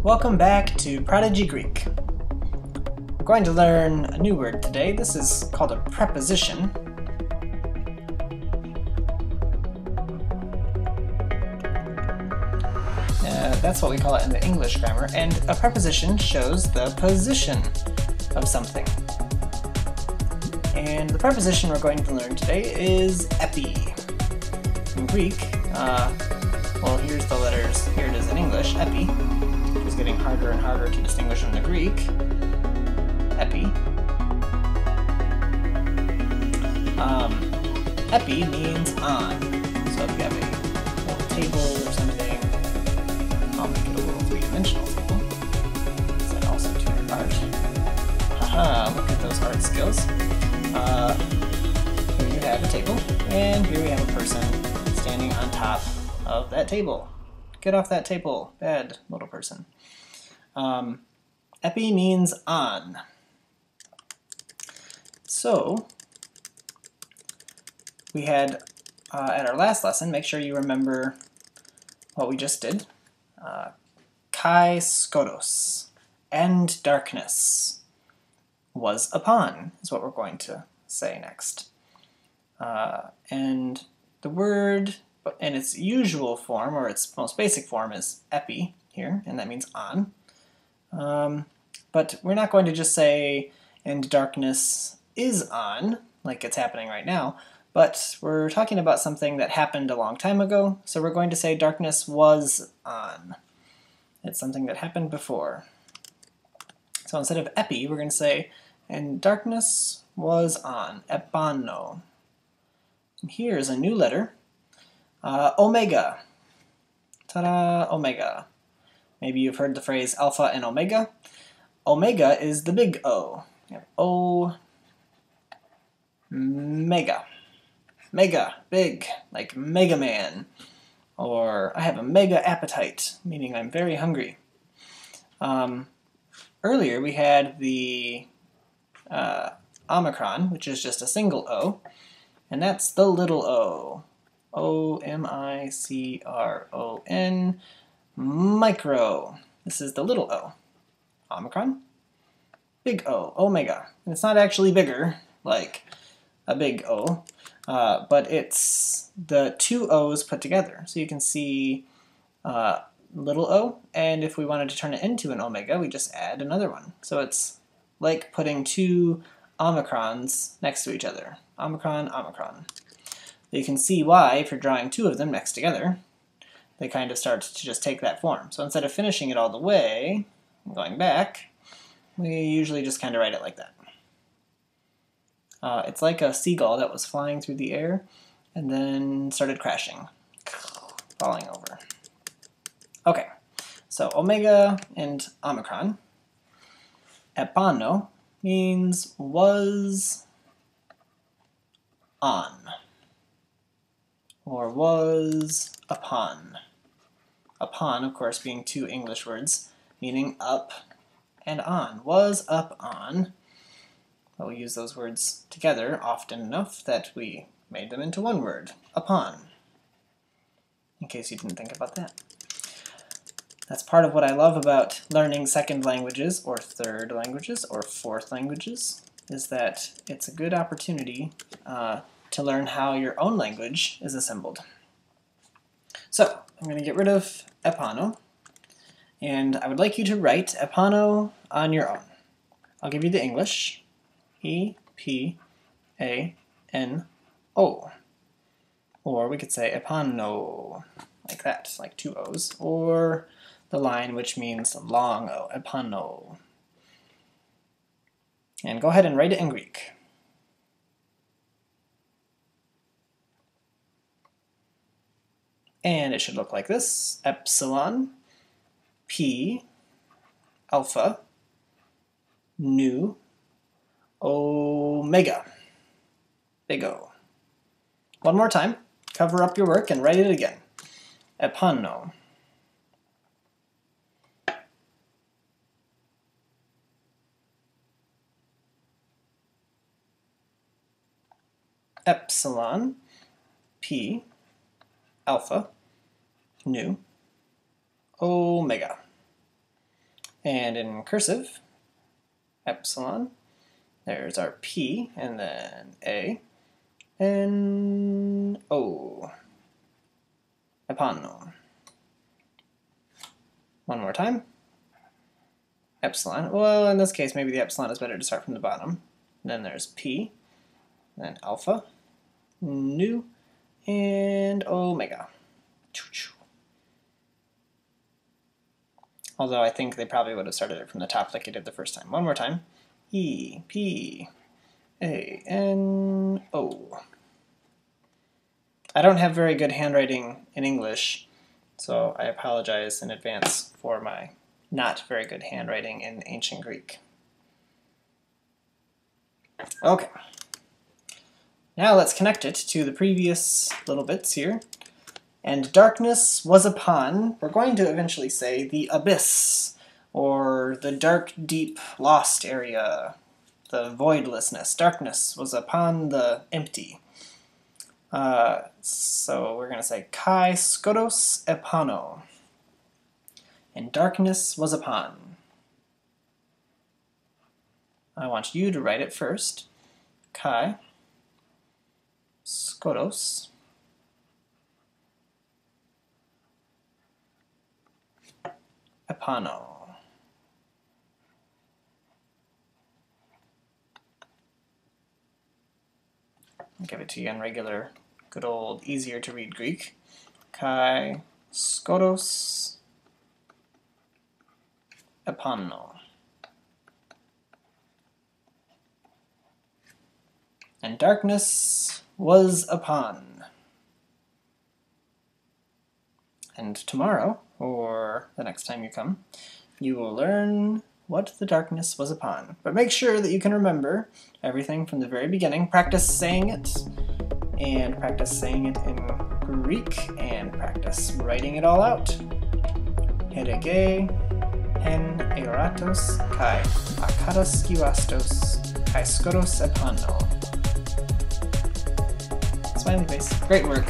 Welcome back to Prodigy Greek. We're going to learn a new word today. This is called a preposition. That's what we call it in the English grammar, and a preposition shows the position of something. And the preposition we're going to learn today is epi. In Greek, well, here's the letters, here it is in English, epi. It's getting harder and harder to distinguish from the Greek. Epi. Epi means on. So if you have a little table or something, I'll make it a little three-dimensional table. Is that also to your art? Haha, look at those art skills. Here you have a table, and here we have a person standing on top of that table. Get off that table, bad little person. Epi means on. So, we had, at our last lesson, make sure you remember what we just did. Kai skotos, and darkness was upon, is what we're going to say next. And the word in its usual form, or its most basic form, is epi here, and that means on. But we're not going to just say, and darkness is on, like it's happening right now, but we're talking about something that happened a long time ago, so we're going to say darkness was on. It's something that happened before. So instead of epi, we're going to say, and darkness was on, epano. And here's a new letter, omega. Ta-da, omega. Maybe you've heard the phrase alpha and omega. Omega is the big O. You have O, mega. Mega, big, like Mega Man. Or I have a mega appetite, meaning I'm very hungry. Earlier we had the omicron, which is just a single O, and that's the little o. O-M-I-C-R-O-N, micro. This is the little o. Omicron, big O, omega. And it's not actually bigger, like a big O, but it's the two O's put together. So you can see little o, and if we wanted to turn it into an omega, we just add another one. So it's like putting two omicrons next to each other. Omicron, omicron. You can see why, if you're drawing two of them next together, they kind of start to just take that form. So instead of finishing it all the way, and going back, we usually just kind of write it like that. It's like a seagull that was flying through the air and then started crashing, falling over. Okay, so omega and omicron. Epano means was on, or was upon. Upon, of course, being two English words, meaning up and on. Was up on. Well, we use those words together often enough that we made them into one word, upon, in case you didn't think about that. That's part of what I love about learning second languages, or third languages, or fourth languages, is that it's a good opportunity to learn how your own language is assembled. So, I'm going to get rid of epano, and I would like you to write epano on your own. I'll give you the English, E-P-A-N-O. Or we could say epano, like that, like two O's, or the line which means long O, epano. And go ahead and write it in Greek. And it should look like this: epsilon, P, alpha, nu, omega, big O. One more time, cover up your work and write it again. Epano. Epsilon, P, alpha, nu, omega. And in cursive, epsilon, there's our P, and then A, and O, epano. One more time, epsilon. Well, in this case, maybe the epsilon is better to start from the bottom. Then there's P, then alpha, nu, and omega. Although I think they probably would have started it from the top like you did the first time. One more time. E, P, A, N, O. I don't have very good handwriting in English, so I apologize in advance for my not very good handwriting in ancient Greek. Okay. Now let's connect it to the previous little bits here. And darkness was upon, we're going to eventually say the abyss, or the dark, deep, lost area, the voidlessness. Darkness was upon the empty. So we're going to say kai skotos epano. And darkness was upon. I want you to write it first. Kai skotos epano. I'll give it to you in regular, good old, easier to read Greek. Kai skotos epano. And darkness was upon. And tomorrow, or the next time you come, you will learn what the darkness was upon. But make sure that you can remember everything from the very beginning. Practice saying it, and practice saying it in Greek, and practice writing it all out. Herege, hen euratos, kai akaras skivastos, kai skoros epano. Smiley face. Great work.